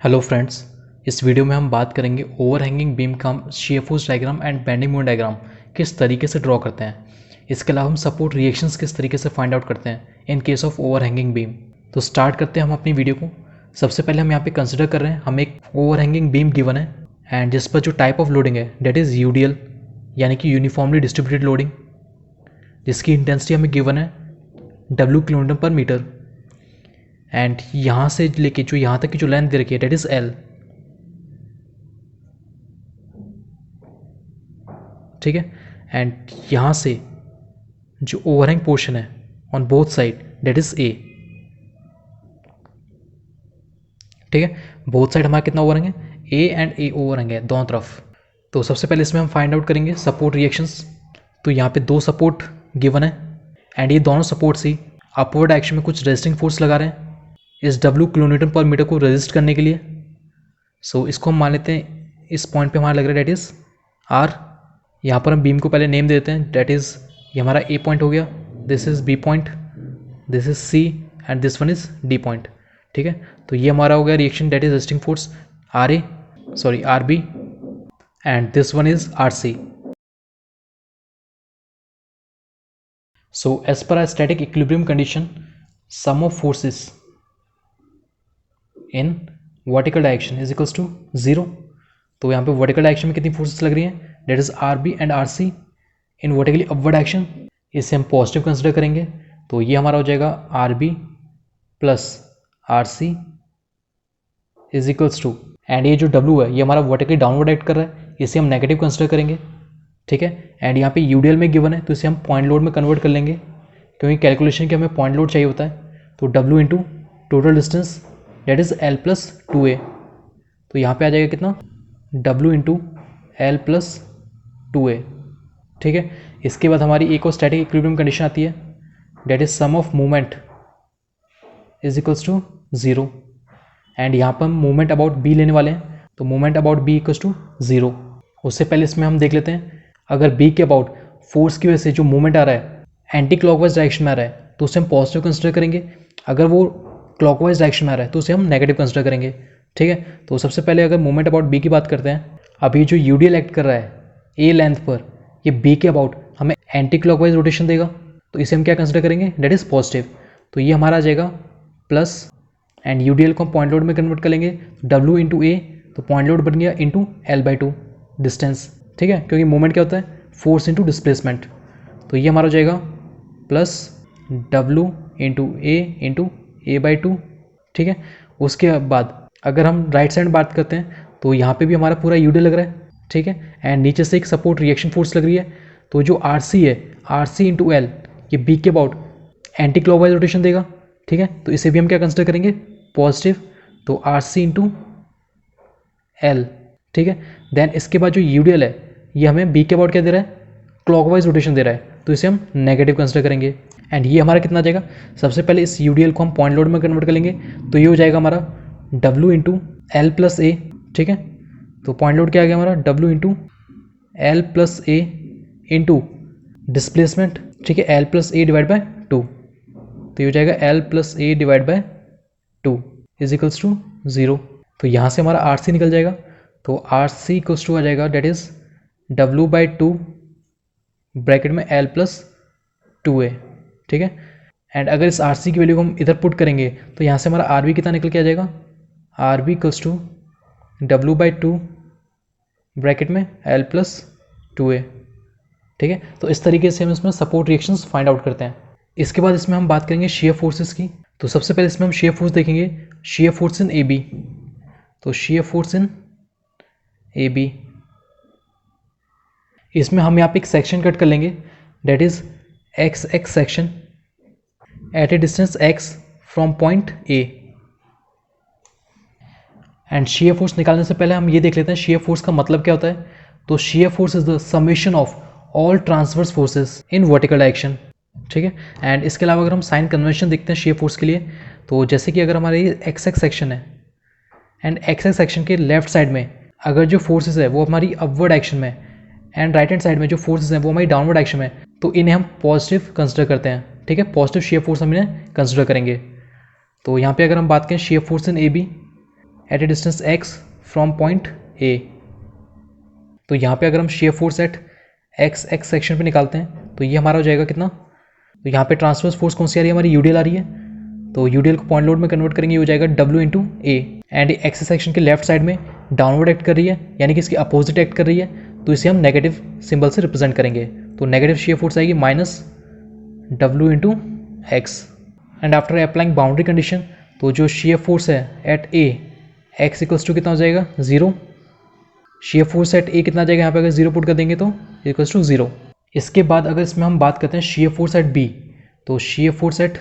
Hello friends, इस video में हम बात करेंगे ओवरहैंगिंग बीम का हम shear force diagram and bending moment diagram किस तरीके से ड्रॉ करते हैं। इसके अलावा हम सपोर्ट रिएक्शंस किस तरीके से फाइंड आउट करते हैं in case of overhanging beam. तो स्टार्ट करते हैं हम अपनी वीडियो को। सबसे पहले हम यहाँ पे कंसिडर कर रहे हैं, हम एक ओवरहैंगिंग बीम गिवन है एंड जिस पर जो टाइप ऑफ लोडिंग है डेट इज़ यूडीएल, यानी कि यूनिफॉर्मली डिस्ट्रीब्यूटेड लोडिंग, जिसकी इंटेंसिटी हमें गिवन है W kilometre per metre and यहाँ से लेके जो यहाँ तक की जो लेंथ दे रखी है डेट इज़ L। ठीक है, एंड यहाँ से जो ओवरहैंग पोर्शन है on both side that is A। ठीक है, बोथ साइड हमारा कितना ओवरहैंग है, A एंड A ओवरहैंग है दोनों तरफ। तो सबसे पहले इसमें हम फाइंड आउट करेंगे सपोर्ट रिएक्शंस। तो यहाँ पे दो सपोर्ट गिवन है एंड ये दोनों सपोर्ट्स ही अपवर्ड एक्शन में कुछ रेजिस्टिंग फोर्स लगा रहे हैं इस W किलोमीटर पर मीटर को रेजिस्ट करने के लिए। सो इसको हम मान लेते हैं, इस पॉइंट पे हमारा लग रहा है डेट इज R। यहाँ पर हम बीम को पहले नेम देते हैं, डेट इज ये हमारा A पॉइंट हो गया, this is B point, this is C and this one is D point. ठीक है, तो ये हमारा हो गया reaction that is resisting force RB and this one is RC। So as per a static equilibrium condition, sum of forces in vertical direction is equals to 0। तो यहाँ पे वर्टिकल डायरेक्शन में कितनी फोर्सेस लग रही हैं, that is RB and RC in vertically upward direction. इसे हम पॉजिटिव कंसिडर करेंगे, तो ये हमारा हो जाएगा RB plus RC is equals to, and ये जो W है ये हमारा वर्टिकली डाउनवर्ड एक्ट कर रहा है, इसे हम नेगेटिव कंसिडर करेंगे। ठीक है, एंड यहाँ पे यूडीएल में गिवन है तो इसे हम पॉइंट लोड में कन्वर्ट कर लेंगे, क्योंकि कैलकुलेशन के हमें पॉइंट लोड चाहिए होता है। तो W into total distance that is L plus 2A। तो यहाँ पे आ जाएगा कितना, W into L plus 2A। ठीक है, इसके बाद हमारी एक और स्टैटिक इक्विलिब्रियम कंडीशन आती है, that is sum of movement is equals to 0 and यहाँ पर हम मूवमेंट अबाउट B लेने वाले हैं, तो movement about B equals to 0। उससे पहले इसमें हम देख लेते हैं, अगर B के अबाउट फोर्स की वजह से जो मूवमेंट आ रहा है एंटी क्लॉकवाइज डायरेक्शन में आ रहा है तो उसे हम पॉजिटिव कंसिडर करेंगे, अगर वो क्लॉकवाइज डायरेक्शन में आ रहा है तो उसे हम नेगेटिव कंसिडर करेंगे। ठीक है, तो सबसे पहले अगर मूवमेंट अबाउट B की बात करते हैं, अभी जो यूडीएल एक्ट कर रहा है A लेंथ पर, ये B के अबाउट हमें एंटी क्लॉकवाइज रोटेशन देगा, तो इसे हम क्या कंसिडर करेंगे, डेट इज पॉजिटिव। तो ये हमारा आ जाएगा प्लस, एंड यूडीएल को हम पॉइंट लोड में कन्वर्ट कर लेंगे, W इंटू A, तो पॉइंट लोड बन गया इंटू L/2 डिस्टेंस। ठीक है, क्योंकि मूवमेंट क्या होता है, फोर्स इंटू डिस्प्लेसमेंट। तो ये हमारा हो जाएगा plus W into A into A/2। ठीक है, उसके बाद अगर हम राइट साइड में बात करते हैं तो यहाँ पे भी हमारा पूरा यूडीएल लग रहा है। ठीक है, एंड नीचे से एक सपोर्ट रिएक्शन फोर्स लग रही है, तो जो RC है RC इंटू L, ये B के अबाउट एंटी क्लॉकवाइज रोटेशन देगा। ठीक है, तो इसे भी हम क्या कंसिडर करेंगे, पॉजिटिव, तो RC इंटू L। ठीक है, देन इसके बाद जो यूडीएल है ये हमें B के अबाउट क्या दे रहा है, क्लॉकवाइज रोटेशन दे रहा है, तो इसे हम नेगेटिव कंसिडर करेंगे। एंड ये हमारा कितना आ जाएगा, सबसे पहले इस यूडीएल को हम पॉइंट लोड में कन्वर्ट कर लेंगे, तो ये हो जाएगा हमारा W into L plus A। ठीक है, तो पॉइंट लोड क्या आ गया हमारा, W into L plus A into displacement. ठीक है, L plus A divide by 2, तो ये हो जाएगा L plus A divide by 2 is equals to 0। तो यहाँ से हमारा RC निकल जाएगा, तो RC इक्वल्स टू आ जाएगा डेट इज W/2 ब्रैकेट में L प्लस 2A। ठीक है, एंड अगर इस RC की वैल्यू को हम इधर पुट करेंगे तो यहाँ से हमारा RB कितना निकल के आ जाएगा, RB equals to W/2 bracket में L प्लस 2A। ठीक है, तो इस तरीके से हम इसमें सपोर्ट रिएक्शंस फाइंड आउट करते हैं। इसके बाद इसमें हम बात करेंगे शेयर फोर्सेस की। तो सबसे पहले इसमें हम शेयर फोर्स देखेंगे, शेयर फोर्स इन AB। तो शेयर फोर्स इन AB, इसमें हम यहाँ पे एक सेक्शन कट कर लेंगे, that is XX section at a distance X from point A। And shear force निकालने से पहले हम ये देख लेते हैं शेयर फोर्स का मतलब क्या होता है। तो shear force is the summation of all transverse forces in vertical direction. ठीक है, एंड इसके अलावा अगर हम साइन कन्वेंशन देखते हैं शेयर फोर्स के लिए, तो जैसे कि अगर हमारे ये XX सेक्शन है एंड XX सेक्शन के लेफ्ट साइड में अगर जो फोर्सेस है वो हमारी अपवर्ड एक्शन में, एंड राइट हैंड साइड में जो फोर्सेस हैं वो हमारी डाउनवर्ड एक्शन में, तो इन्हें हम पॉजिटिव कंसिडर करते हैं। ठीक है, पॉजिटिव शेयर फोर्स हम इन्हें कंसिडर करेंगे। तो यहाँ पे अगर हम बात करें shear force in AB, at a distance x from point A। तो यहाँ पे अगर हम shear force at x x section पे निकालते हैं तो ये हमारा हो जाएगा कितना, तो यहाँ पे ट्रांसवर्स फोर्स कौन सी आ रही है हमारी, यूडीएल आ रही है, तो यूडीएल को पॉइंट लोड में कन्वर्ट करेंगे, हो जाएगा W into A. And x section के लेफ्ट साइड में डाउनवर्ड एक्ट कर रही है, यानी कि इसकी अपोजिट एक्ट कर रही है, तो इसे हम नेगेटिव सिंबल से रिप्रेजेंट करेंगे, तो नेगेटिव शेयर फोर्स आएगी minus W into X. And after applying boundary condition, तो जो शेयर फोर्स है at a X equals to कितना हो जाएगा 0, शेयर फोर्स एट ए कितना आ जाएगा यहाँ पे अगर 0 पुट कर देंगे तो इक्वल्स टू 0। इसके बाद अगर इसमें हम बात करते हैं शेयर फोर्स एट बी, तो शेयर फोर्स एट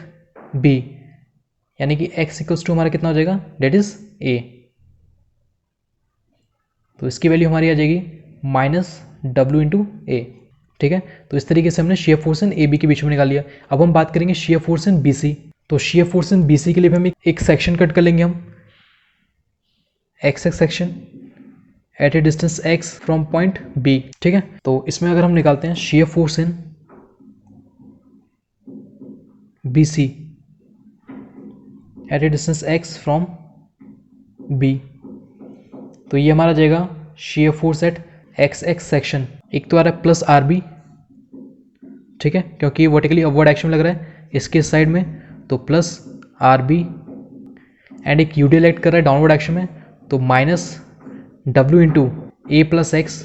बी यानी कि x इक्वल्स टू हमारा कितना हो जाएगा, डेट इज a, तो इसकी वैल्यू हमारी आ जाएगी माइनस W इंटू ए। ठीक है, तो इस तरीके से हमने shear force in A B के बीच में निकाल लिया। अब हम बात करेंगे shear force in B C, तो shear force in B C के लिए हम एक सेक्शन कट कर लेंगे, हम x x section at a distance x from point B। ठीक है, तो इसमें अगर हम निकालते हैं shear force in B C at a distance x from B, तो ये हमारा जाएगा share force at x x section, एक तो आ रहा है प्लस आर बी, ठीक है, क्योंकि वर्टिकली अपवर्ड एक्शन में लग रहा है इसके साइड में, तो प्लस आर बी एंड एक यूडीएल एक्ट कर रहा है डाउनवर्ड एक्शन में, तो माइनस W इंटू ए प्लस एक्स।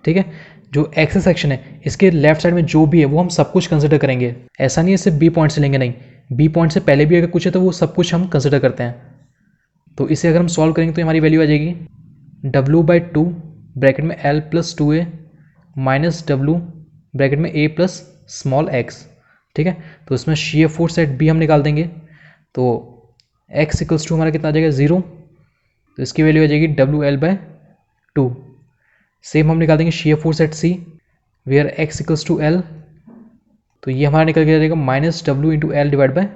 ठीक है, जो एक्स सेक्शन है इसके लेफ्ट साइड में जो भी है वो हम सब कुछ कंसिडर करेंगे, ऐसा नहीं है सिर्फ बी पॉइंट से लेंगे, नहीं, बी पॉइंट से पहले भी अगर कुछ है तो वो सब कुछ हम कंसिडर करते हैं। तो इसे अगर हम सॉल्व करेंगे तो हमारी वैल्यू आ जाएगी W/2 ब्रैकेट में L plus 2a minus W bracket में a प्लस स्मॉल x। ठीक है, तो इसमें शेयर फोर्स एट बी हम निकाल देंगे, तो x इक्वल्स टू हमारा कितना आ जाएगा 0, तो इसकी वैल्यू आ जाएगी WL/2। सेम हम निकाल देंगे shear force at C where x equals to L, तो ये हमारा निकल के आ जाएगा minus W into L divide by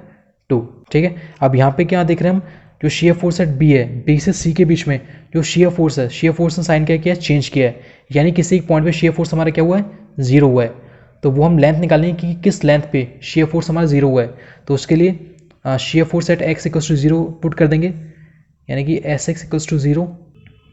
2। ठीक है, अब यहाँ पे क्या देख रहे हैं हम, जो शेयर फोर्स एट बी है, बी से सी के बीच में जो शेयर फोर्स है, शेयर फोर्स ने साइन क्या किया है, चेंज किया है, यानी किसी एक पॉइंट पे शेयर फोर्स हमारा क्या हुआ है, 0 हुआ है, तो वो हम लेंथ निकालेंगे कि किस लेंथ पे शेयर फोर्स हमारा 0 हुआ है, तो उसके लिए shear force at X equals to 0 put कर देंगे, यानी कि एस एक्स इक्वल्स टू 0।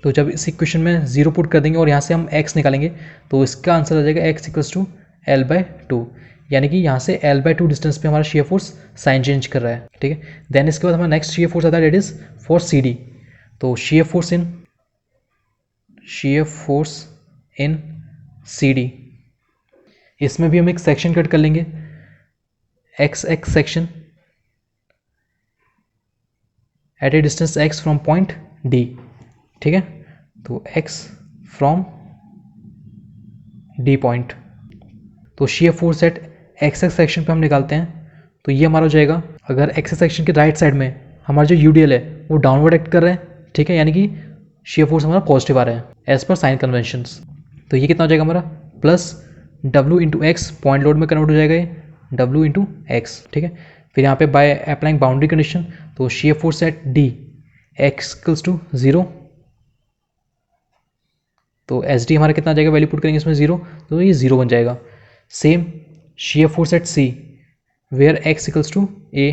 तो जब इस इक्वेशन में 0 पुट कर देंगे और यहाँ से हम x निकालेंगे, तो इसका आंसर आ जाएगा x इक्वल्स टू L/2, यानी कि यहाँ से L/2 डिस्टेंस पे हमारा शेयर फोर्स साइन चेंज कर रहा है। ठीक है, देन इसके बाद हमारा नेक्स्ट शेयर फोर्स आता है, that is for C D, तो shear force in C D, इसमें भी हम एक सेक्शन कट कर लेंगे, x x section at a distance x from point D। ठीक है, तो x फ्रॉम D पॉइंट, तो shear force at x x section पे हम निकालते हैं, तो ये हमारा हो जाएगा, अगर एक्स सेक्शन के राइट साइड में हमारा जो यूडीएल है वो डाउनवर्ड एक्ट कर रहा है, ठीक है, यानी कि शेयर फोर्स हमारा पॉजिटिव आ रहा है एज पर साइन कन्वेंशंस, तो ये कितना हो जाएगा हमारा plus W into x, point load में कन्वर्ट हो जाएगा ये W इंटू एक्स। ठीक है, फिर यहाँ पे बाय अप्लाइंग बाउंड्री कंडीशन, तो shear force at D x equals to 0, तो एस डी हमारा कितना आ जाएगा, वैल्यू पुट करेंगे इसमें 0, तो ये 0 बन जाएगा। Same shear force at C where x equals to a,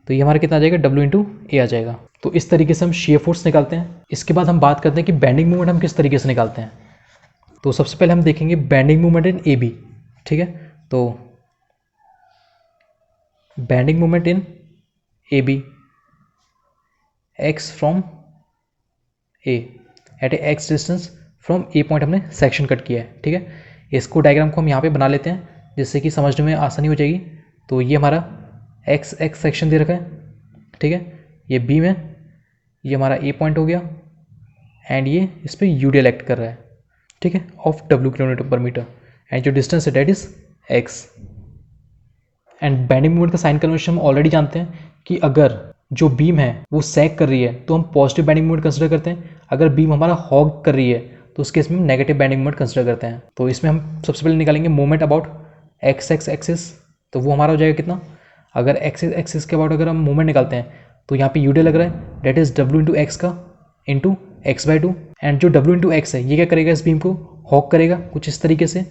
तो ये हमारा कितना आ जाएगा W इंटू ए आ जाएगा। तो इस तरीके से हम शेयर फोर्स निकालते हैं। इसके बाद हम बात करते हैं कि बेंडिंग मूवमेंट हम किस तरीके से निकालते हैं। तो सबसे पहले हम देखेंगे bending movement in A B. ठीक है, तो bending movement in A B, X from A at a X distance from A point हमने सेक्शन कट किया है। ठीक है, इसको डायग्राम को हम यहाँ पे बना लेते हैं जिससे कि समझने में आसानी हो जाएगी। तो ये हमारा एक्स एक्स सेक्शन दे रखा है, ठीक है, ये बी में, ये हमारा ए पॉइंट हो गया एंड ये इस पर यूडीएल एक्ट कर रहा है, ठीक है, of W kilometre per metre, and जो डिस्टेंस है that is X. And bending movement का साइन कन्वेंशन हम ऑलरेडी जानते हैं कि अगर जो बीम है वो सैग कर रही है तो हम पॉजिटिव बेंडिंग मूवमेंट कंसिडर करते हैं, अगर बीम हमारा हॉग कर रही है तो उस केस में हम नेगेटिव बेंडिंग मूवमेंट कंसिडर करते हैं। तो इसमें हम सबसे पहले निकालेंगे movement about x x axis, तो वो हमारा हो जाएगा कितना, अगर एक्सिस एक्सिस के अबाउट अगर हम मूवमेंट निकालते हैं तो यहाँ पे यूडे लग रहा है, that is W into X का इंटू x/2, एंड जो W इंटू एक्स है ये क्या करेगा, इस बीम को हॉग करेगा कुछ इस तरीके से।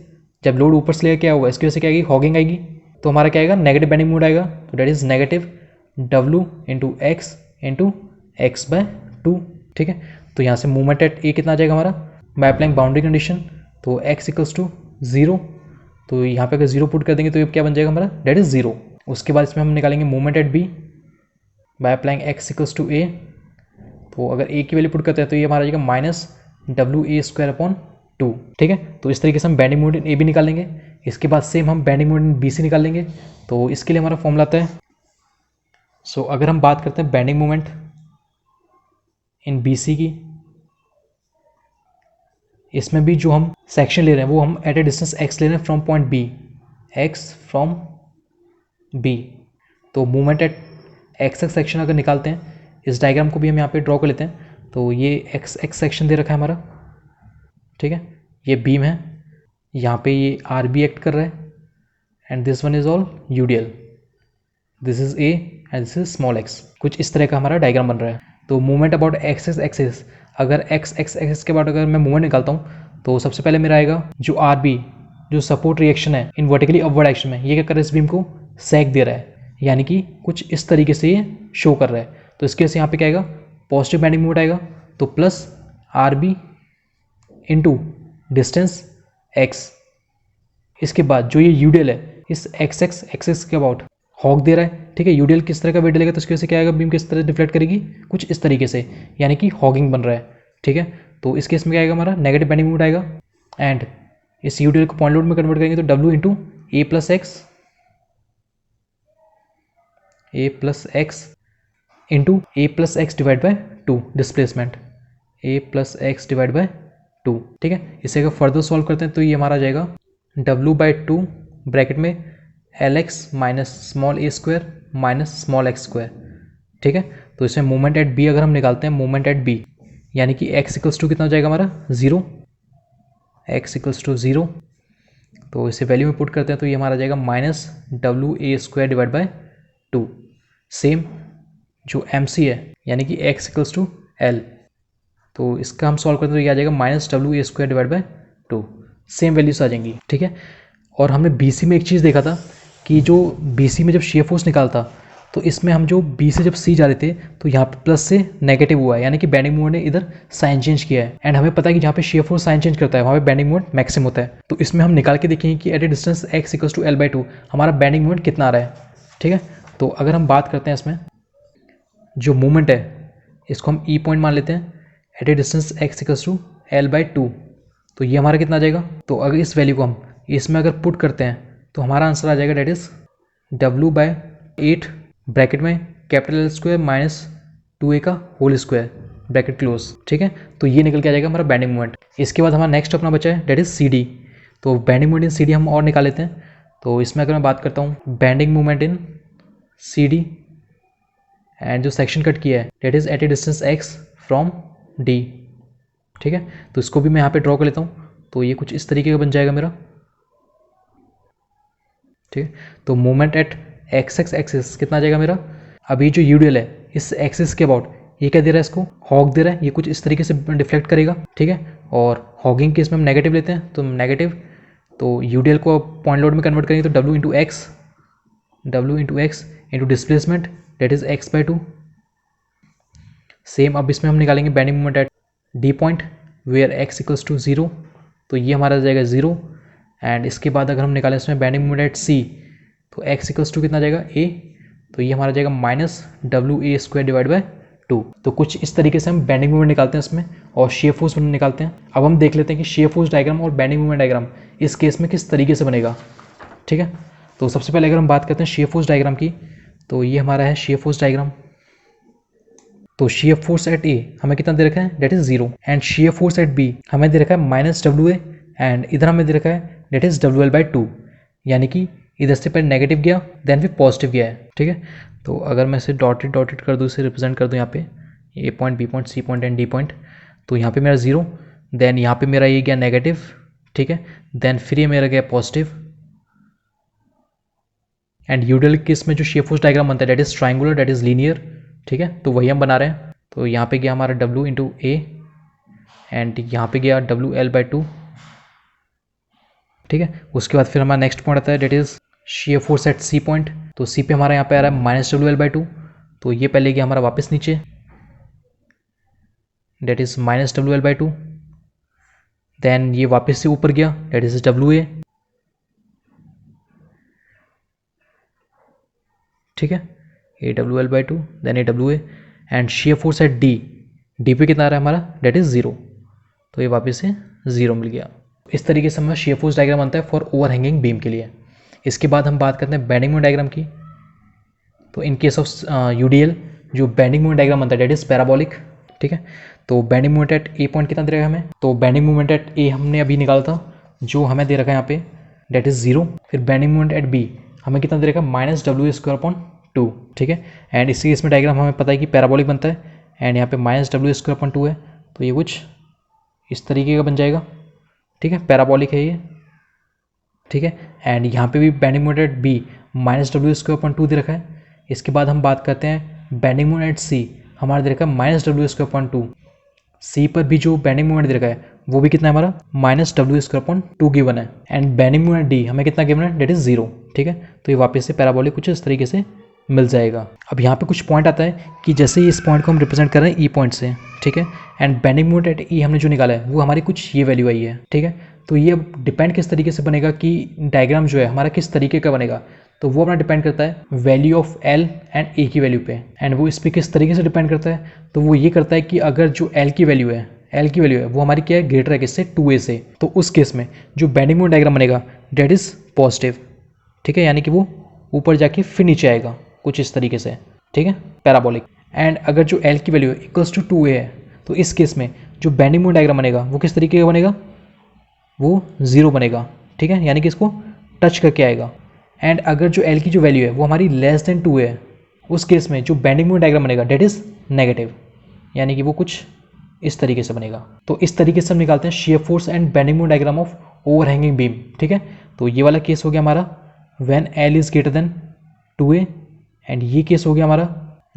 जब लोड ऊपर से लेकर क्या होगा, इसकी वजह से क्या आएगी, हॉगिंग आएगी, तो हमारा क्या आएगा, नेगेटिव बेंडिंग मूवमेंट आएगा, तो that is negative W into X into X by 2, ठीक है। तो यहाँ से मूवमेंट एट ए कितना आ जाएगा हमारा बाय अप्लाइंग बाउंड्री कंडीशन, तो x इक्वल्स टू 0, तो यहाँ पे अगर 0 पुट कर देंगे तो ये क्या बन जाएगा हमारा, डेट इज 0। उसके बाद इसमें हम निकालेंगे movement at b by applying x equals to a, तो अगर a की वैल्यू पुट करते हैं तो ये हमारा आ जाएगा माइनस WA² 2, ठीक है। तो इस तरीके से हम बेंडिंग मोमेंट इन ए भी निकाल लेंगे। इसके बाद सेम हम बेंडिंग मोमेंट बी सी निकाल लेंगे। तो इसके लिए हमारा फॉर्मूला आता है, सो अगर हम बात करते हैं bending moment in B C की, इसमें भी जो हम सेक्शन ले रहे हैं वो हम एट ए डिस्टेंस x ले रहे हैं from point B, x from बी। तो movement at x x section अगर निकालते हैं, इस डायग्राम को भी हम यहाँ पे ड्रॉ कर लेते हैं। तो ये एक्स एक्स सेक्शन दे रखा है हमारा, ठीक है। ये बीम है, यहाँ पे ये आर बी एक्ट कर रहा है, and this one is all UDL, this is A and this is small x. कुछ इस तरह का हमारा डायग्राम बन रहा है। तो मूवमेंट अबाउट एक्सेस एक्सेस, अगर एक्स एक्स एक्सेस के बाद अगर मैं मूवमेंट निकालता हूँ तो सबसे पहले मेरा आएगा जो आर बी, जो सपोर्ट रिएक्शन है इन वर्टिकली अपवर्ड एक्शन में, ये क्या कर रहा है, इस बीम को सैक दे रहा है, यानी कि कुछ इस तरीके से ये शो कर रहा है। तो इसके वजह से यहाँ पे क्या आएगा, पॉजिटिव बेंडिंग मोमेंट आएगा, तो plus R B into distance X. इसके बाद जो ये यूडीएल है इस एक्स एक्स एक्सेस के अबाउट हॉक दे रहा है, ठीक है। यूडीएल किस तरह का वेट लेगा तो उसकी वजह से क्या आएगा, बीम किस तरह डिफ्लेक्ट करेगी, कुछ इस तरीके से, यानी कि हॉगिंग बन रहा है, ठीक है। तो इस केस में क्या आएगा हमारा, नेगेटिव बेंडिंग मोमेंट आएगा, एंड इस यूडीएल को पॉइंट लोड में कन्वर्ट करेंगे तो W into A plus x into A plus x divide by 2 displacement, A plus x divide by 2, ठीक है। इसे अगर फर्दर सॉल्व करते हैं तो ये हमारा आ जाएगा W/2 ब्रैकेट में LX minus small a square minus small x square, ठीक है। तो इसमें मूवमेंट एट b अगर हम निकालते हैं, मूवमेंट एट b यानी कि x इक्वल्स टू कितना हो जाएगा हमारा 0, x इक्वल्स टू 0, तो इसे वैल्यू में पुट करते हैं तो ये हमारा आ जाएगा minus WA² divide by 2। Same जो MC है यानी कि x इक्वल्स टू L, तो इसका हम सॉल्व करते हैं तो ये आ जाएगा minus WA² divide by 2, same values आ जाएंगी, ठीक है। और हमने BC में एक चीज़ देखा था कि जो BC में जब शेयर फोर्स निकालता तो इसमें हम जो B से जब C जा रहे थे तो यहाँ पे प्लस से नेगेटिव हुआ है, यानी कि बेंडिंग मोमेंट ने इधर साइन चेंज किया है। एंड हमें पता है कि जहाँ पे शेयर फोर्स साइन चेंज करता है वहाँ पे बेंडिंग मोमेंट मैक्सिमम होता है। तो इसमें हम निकाल के देखेंगे कि at a distance x equals to L/2 हमारा बेंडिंग मोमेंट कितना आ रहा है, ठीक है। तो अगर हम बात करते हैं इसमें जो मूवमेंट है इसको हम E पॉइंट मान लेते हैं at a distance x equals to L/2, तो ये हमारा कितना आ जाएगा। तो अगर इस वैल्यू को हम इसमें अगर पुट करते हैं तो हमारा आंसर आ जाएगा डेट इज W/8 ब्रैकेट में capital L square minus 2a का होल स्क्वायर ब्रैकेट क्लोज, ठीक है। तो ये निकल के आ जाएगा हमारा बेंडिंग मोमेंट। इसके बाद हमारा नेक्स्ट अपना बचा है डेट इज CD। तो बेंडिंग मोमेंट इन CD हम और निकाल लेते हैं। तो इसमें अगर मैं बात करता हूँ bending moment in CD and जो सेक्शन कट किया है that is at a distance x from D, ठीक है। तो इसको भी मैं यहाँ पे ड्रॉ कर लेता हूँ, तो ये कुछ इस तरीके का बन जाएगा मेरा, ठीक है। तो moment at x x axis कितना आ जाएगा मेरा, अभी जो यूडीएल है इस एक्सिस के अबाउट ये क्या दे रहा है, इसको हॉग दे रहा है, ये कुछ इस तरीके से डिफ्लेक्ट करेगा, ठीक है। और हॉगिंग केस में हम नेगेटिव लेते हैं तो नेगेटिव, तो यूडीएल को पॉइंट लोड में कन्वर्ट करेंगे तो W into X into displacement that is x/2। Same अब इसमें हम निकालेंगे bending moment at D point where x equals to 0, तो ये हमारा जाएगा 0। एंड इसके बाद अगर हम निकालें इसमें बेंडिंग मोमेंट एट C तो x इक्वल्स टू कितना जाएगा a, तो ये हमारा जाएगा माइनस WA² डिवाइड बाय 2। तो कुछ इस तरीके से हम बेंडिंग मोमेंट निकालते हैं इसमें और शेयर फोर्स निकालते हैं। अब हम देख लेते हैं कि शेयर फोर्स डायग्राम और बेंडिंग मोमेंट डायग्राम इस केस में किस तरीके से बनेगा, ठीक है। तो सबसे पहले अगर हम बात करते हैं शेयर फोर्स डायग्राम की, तो ये हमारा है शेयर फोर्स डायग्राम। तो शेयर फोर्स एट A हमें कितना दे रखा है, that is 0, and shear force at B हमें दे रखा है माइनस WA, एंड इधर हमें दे रखा है डेट इज WL/2, यानी कि इधर से पहले नेगेटिव गया देन फिर पॉजिटिव गया है, ठीक है। तो अगर मैं इसे डॉटेड कर दूँ, इसे रिप्रेजेंट कर दूँ यहाँ पे A point B point C point and D point, तो यहाँ पे मेरा 0, देन यहाँ पे मेरा ये गया नेगेटिव, ठीक है, देन फिर ये मेरा गया पॉजिटिव। एंड यूडीएल केस में जो शेयर फोर्स डायग्राम बनता है that is triangular, that is linear, ठीक है। तो वही हम बना रहे हैं। तो यहाँ पे गया हमारा W इंटू A एंड यहाँ पे गया WL/2, ठीक है। उसके बाद फिर हमारा नेक्स्ट पॉइंट आता है that is shear force at C point. तो C पे हमारा यहाँ पे आ रहा है माइनस WL/2, तो ये पहले गया हमारा वापस नीचे, डेट इज -WL/2। देन ये वापस से ऊपर गया, डेट इज WA। ठीक है, AWL/2, then AWA and shear force at D पे कितना आ रहा है हमारा, डेट इज 0। तो ये वापस से 0 मिल गया। इस तरीके से हमारा शेयर फोर्स डायग्राम बनता है फॉर ओवरहैंगिंग बीम के लिए। इसके बाद हम बात करते हैं बेंडिंग मोमेंट डायग्राम की। तो इन केस ऑफ UDL जो बेंडिंग मोमेंट डायग्राम बनता है डेट इज पैराबोलिक। ठीक है, तो बेंडिंग मोमेंट एट ए पॉइंट कितना दे रखा है हमें, तो बेंडिंग मोमेंट एट ए हमने अभी निकाला था, जो हमें दे रखा है यहाँ पे डेट इज 0। फिर बेंडिंग मोमेंट एट बी हमें कितना दे रखा है, -WA²/2। ठीक है, एंड इसी केस में डायग्राम हमें पता है कि पैराबोलिक बनता है, एंड यहाँ पे -WA²/2 है, तो ये कुछ इस तरीके का बन जाएगा। ठीक है, पैराबोलिक है ये। ठीक है, एंड यहाँ पे भी bending moment at B -WA²/2 दे रखा है। इसके बाद हम बात करते हैं बेंडिंग मोमेंट एट सी, हमारा दे रखा है -WA²/2। सी पर भी जो बेंडिंग मोमेंट दे रखा है वो भी कितना है हमारा, -WA²/2 गिवन है। एंड बेंडिंग मोमेंट डी हमें कितना गिवन है, डेट इज 0। ठीक है, तो ये वापस से पैराबोलिक कुछ इस तरीके से मिल जाएगा। अब यहाँ पे कुछ पॉइंट आता है कि जैसे ही इस पॉइंट को हम रिप्रेजेंट कर रहे हैं ई पॉइंट से। ठीक है, एंड बेंडिंग मोमेंट एट ई हमने जो निकाला है वो हमारी कुछ ये वैल्यू आई है। ठीक है, तो ये डिपेंड किस तरीके से बनेगा कि डायग्राम जो है हमारा किस तरीके का बनेगा, तो वो अपना डिपेंड करता है वैल्यू ऑफ एल एंड ए की वैल्यू पे। एंड वो इस पर किस तरीके से डिपेंड करता है, तो वो ये करता है कि अगर जो एल की वैल्यू है वो हमारी क्या है, ग्रेटर है किससे, 2a से, तो उस केस में जो बेंडिंग मोमेंट डायग्राम बनेगा डेट इज पॉजिटिव। ठीक है, यानी कि वो ऊपर जाके फिर नीचे आएगा कुछ इस तरीके से। ठीक है, पैराबोलिक। एंड अगर जो एल की वैल्यू इक्वल्स टू 2a है, तो इस केस में जो बेंडिंग मोमेंट डायग्राम बनेगा वो किस तरीके का बनेगा, वो 0 बनेगा। ठीक है, यानी कि इसको टच करके आएगा। एंड अगर जो एल की जो वैल्यू है वो हमारी लेस देन 2a है, उस केस में जो बेंडिंग मोमेंट डायग्राम बनेगा डेट इज नेगेटिव, यानी कि वो कुछ इस तरीके से बनेगा। तो इस तरीके से हम निकालते हैं shear force and bending moment diagram of overhanging beam. ठीक है, तो ये वाला केस हो गया हमारा when L is greater than 2a, and ये केस हो गया हमारा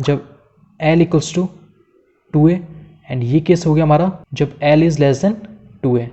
जब L equals to 2a, and ये केस हो गया हमारा जब L is less than 2a।